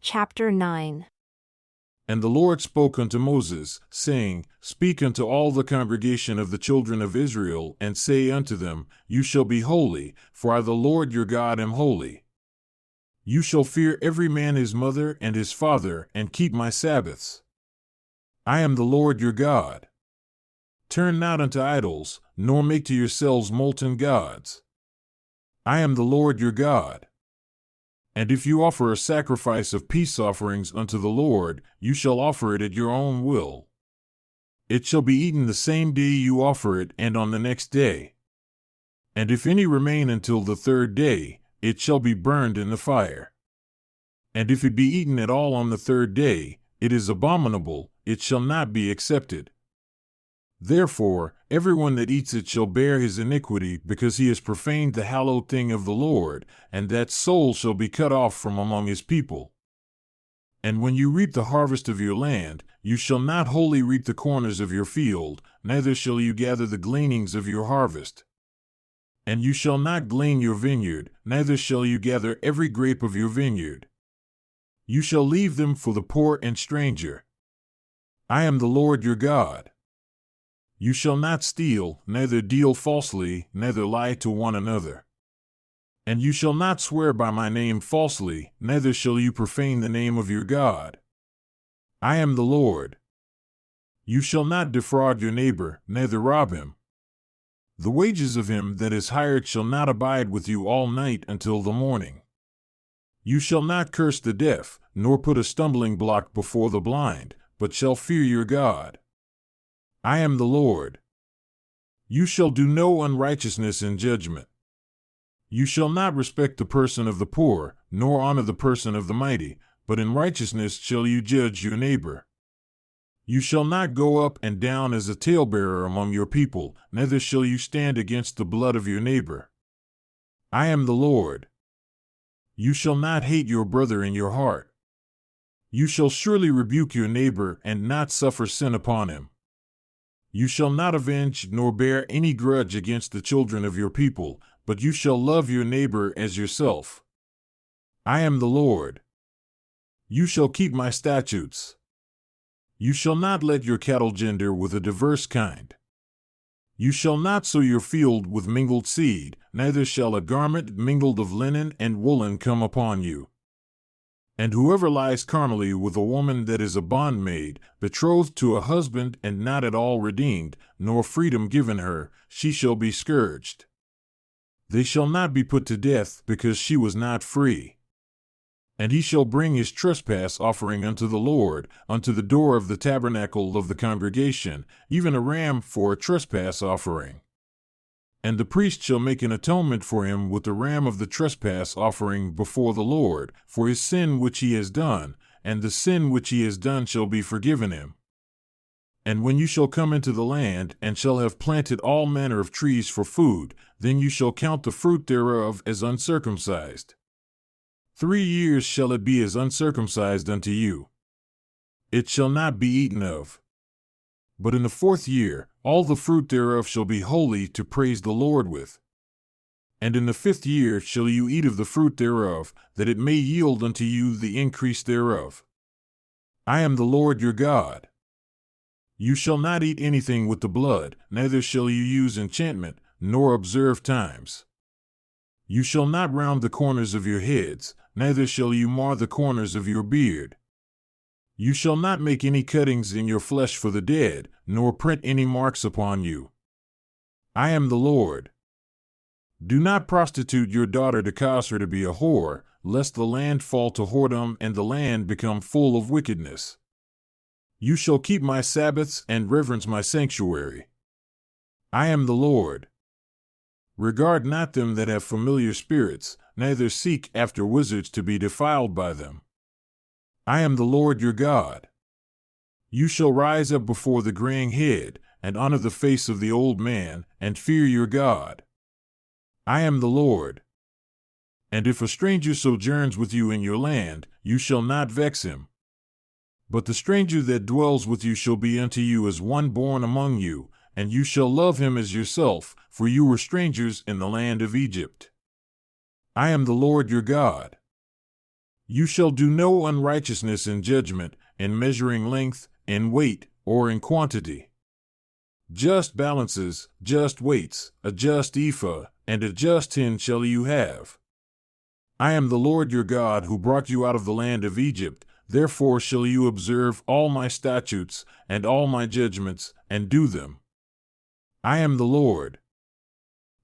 Chapter 9. And the Lord spoke unto Moses, saying, Speak unto all the congregation of the children of Israel, and say unto them, You shall be holy, for I the Lord your God am holy. You shall fear every man his mother and his father, and keep my Sabbaths. I am the Lord your God. Turn not unto idols, nor make to yourselves molten gods. I am the Lord your God. And if you offer a sacrifice of peace offerings unto the Lord, you shall offer it at your own will. It shall be eaten the same day you offer it, and on the next day. And if any remain until the third day, it shall be burned in the fire. And if it be eaten at all on the third day, it is abominable, it shall not be accepted. Therefore, everyone that eats it shall bear his iniquity, because he has profaned the hallowed thing of the Lord, and that soul shall be cut off from among his people. And when you reap the harvest of your land, you shall not wholly reap the corners of your field, neither shall you gather the gleanings of your harvest. And you shall not glean your vineyard, neither shall you gather every grape of your vineyard. You shall leave them for the poor and stranger. I am the Lord your God. You shall not steal, neither deal falsely, neither lie to one another. And you shall not swear by my name falsely, neither shall you profane the name of your God. I am the Lord. You shall not defraud your neighbor, neither rob him. The wages of him that is hired shall not abide with you all night until the morning. You shall not curse the deaf, nor put a stumbling block before the blind, but shall fear your God. I am the Lord. You shall do no unrighteousness in judgment. You shall not respect the person of the poor, nor honor the person of the mighty, but in righteousness shall you judge your neighbor. You shall not go up and down as a talebearer among your people, neither shall you stand against the blood of your neighbor. I am the Lord. You shall not hate your brother in your heart. You shall surely rebuke your neighbor and not suffer sin upon him. You shall not avenge nor bear any grudge against the children of your people, but you shall love your neighbor as yourself. I am the Lord. You shall keep my statutes. You shall not let your cattle gender with a diverse kind. You shall not sow your field with mingled seed, neither shall a garment mingled of linen and woolen come upon you. And whoever lies carnally with a woman that is a bondmaid, betrothed to a husband and not at all redeemed, nor freedom given her, she shall be scourged. They shall not be put to death, because she was not free. And he shall bring his trespass offering unto the Lord, unto the door of the tabernacle of the congregation, even a ram for a trespass offering. And the priest shall make an atonement for him with the ram of the trespass offering before the Lord, for his sin which he has done, and the sin which he has done shall be forgiven him. And when you shall come into the land, and shall have planted all manner of trees for food, then you shall count the fruit thereof as uncircumcised. 3 years shall it be as uncircumcised unto you. It shall not be eaten of. But in the 4th year, all the fruit thereof shall be holy to praise the Lord with. And in the 5th year shall you eat of the fruit thereof, that it may yield unto you the increase thereof. I am the Lord your God. You shall not eat anything with the blood, neither shall you use enchantment, nor observe times. You shall not round the corners of your heads, neither shall you mar the corners of your beard. You shall not make any cuttings in your flesh for the dead, nor print any marks upon you. I am the Lord. Do not prostitute your daughter to cause her to be a whore, lest the land fall to whoredom and the land become full of wickedness. You shall keep my Sabbaths and reverence my sanctuary. I am the Lord. Regard not them that have familiar spirits, neither seek after wizards to be defiled by them. I am the Lord your God. You shall rise up before the graying head, and honor the face of the old man, and fear your God. I am the Lord. And if a stranger sojourns with you in your land, you shall not vex him. But the stranger that dwells with you shall be unto you as one born among you, and you shall love him as yourself, for you were strangers in the land of Egypt. I am the Lord your God. You shall do no unrighteousness in judgment, in measuring length, in weight, or in quantity. Just balances, just weights, a just ephah, and a just hin shall you have. I am the Lord your God who brought you out of the land of Egypt. Therefore shall you observe all my statutes and all my judgments, and do them. I am the Lord.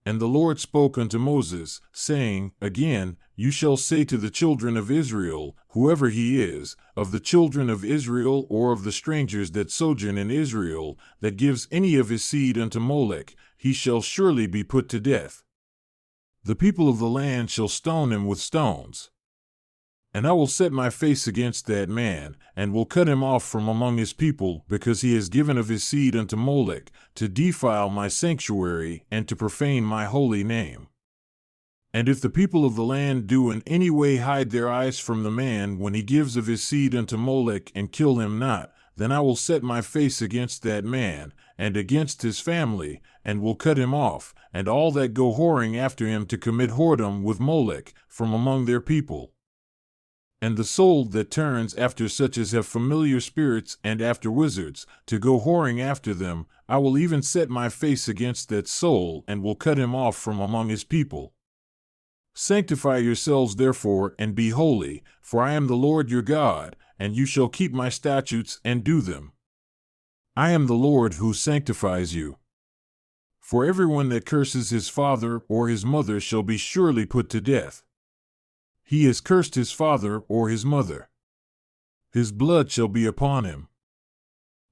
And the Lord spoke unto Moses, saying, Again, you shall say to the children of Israel, whoever he is, of the children of Israel or of the strangers that sojourn in Israel, that gives any of his seed unto Molech, he shall surely be put to death. The people of the land shall stone him with stones. And I will set my face against that man, and will cut him off from among his people, because he has given of his seed unto Molech, to defile my sanctuary, and to profane my holy name. And if the people of the land do in any way hide their eyes from the man when he gives of his seed unto Molech, and kill him not, then I will set my face against that man, and against his family, and will cut him off, and all that go whoring after him to commit whoredom with Molech, from among their people. And the soul that turns after such as have familiar spirits and after wizards, to go whoring after them, I will even set my face against that soul, and will cut him off from among his people. Sanctify yourselves therefore, and be holy, for I am the Lord your God, and you shall keep my statutes and do them. I am the Lord who sanctifies you. For everyone that curses his father or his mother shall be surely put to death. He has cursed his father or his mother. His blood shall be upon him.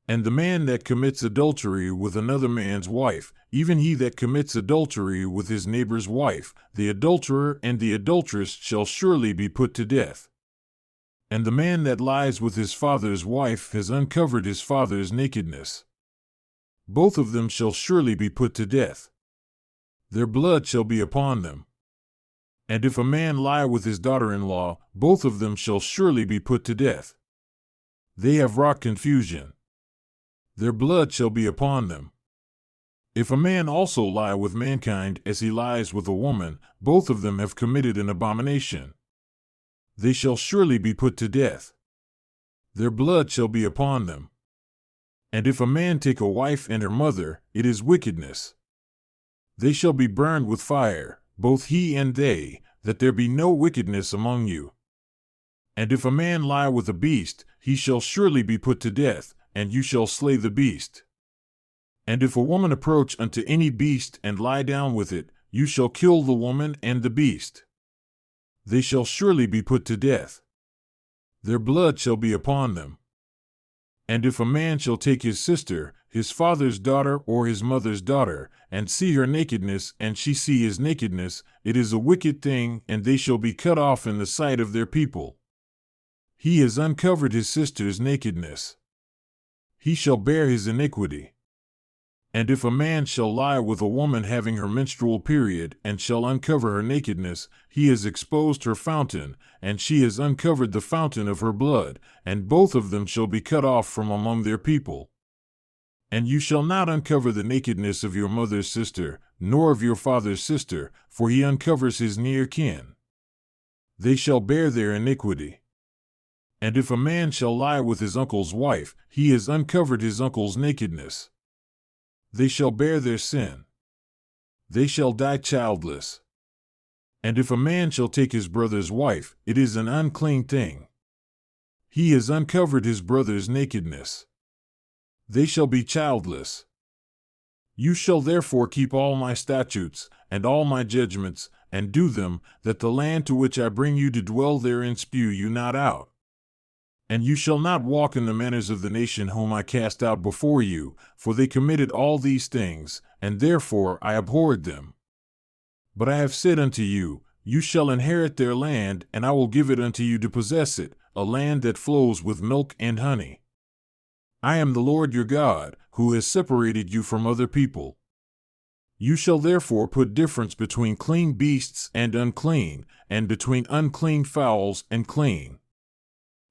And the man that commits adultery with another man's wife, even he that commits adultery with his neighbor's wife, the adulterer and the adulteress shall surely be put to death. And the man that lies with his father's wife has uncovered his father's nakedness. Both of them shall surely be put to death. Their blood shall be upon them. And if a man lie with his daughter-in-law, both of them shall surely be put to death. They have wrought confusion. Their blood shall be upon them. If a man also lie with mankind as he lies with a woman, both of them have committed an abomination. They shall surely be put to death. Their blood shall be upon them. And if a man take a wife and her mother, it is wickedness. They shall be burned with fire, both he and they, that there be no wickedness among you. And if a man lie with a beast, he shall surely be put to death, and you shall slay the beast. And if a woman approach unto any beast and lie down with it, you shall kill the woman and the beast. They shall surely be put to death. Their blood shall be upon them. And if a man shall take his sister, his father's daughter or his mother's daughter, and see her nakedness, and she see his nakedness, it is a wicked thing, and they shall be cut off in the sight of their people. He has uncovered his sister's nakedness. He shall bear his iniquity. And if a man shall lie with a woman having her menstrual period, and shall uncover her nakedness, he has exposed her fountain, and she has uncovered the fountain of her blood, and both of them shall be cut off from among their people. And you shall not uncover the nakedness of your mother's sister, nor of your father's sister, for he uncovers his near kin. They shall bear their iniquity. And if a man shall lie with his uncle's wife, he has uncovered his uncle's nakedness. They shall bear their sin. They shall die childless. And if a man shall take his brother's wife, it is an unclean thing. He has uncovered his brother's nakedness. They shall be childless. You shall therefore keep all my statutes, and all my judgments, and do them, that the land to which I bring you to dwell therein spew you not out. And you shall not walk in the manners of the nation whom I cast out before you, for they committed all these things, and therefore I abhorred them. But I have said unto you, you shall inherit their land, and I will give it unto you to possess it, a land that flows with milk and honey. I am the Lord your God, who has separated you from other people. You shall therefore put difference between clean beasts and unclean, and between unclean fowls and clean.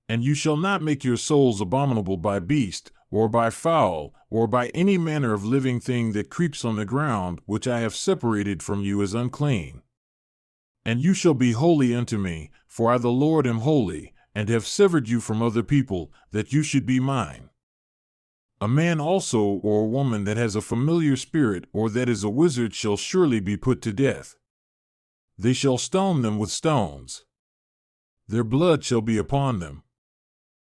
And you shall not make your souls abominable by beast, or by fowl, or by any manner of living thing that creeps on the ground, which I have separated from you as unclean. And you shall be holy unto me, for I the Lord am holy, and have severed you from other people, that you should be mine. A man also or a woman that has a familiar spirit or that is a wizard shall surely be put to death. They shall stone them with stones. Their blood shall be upon them.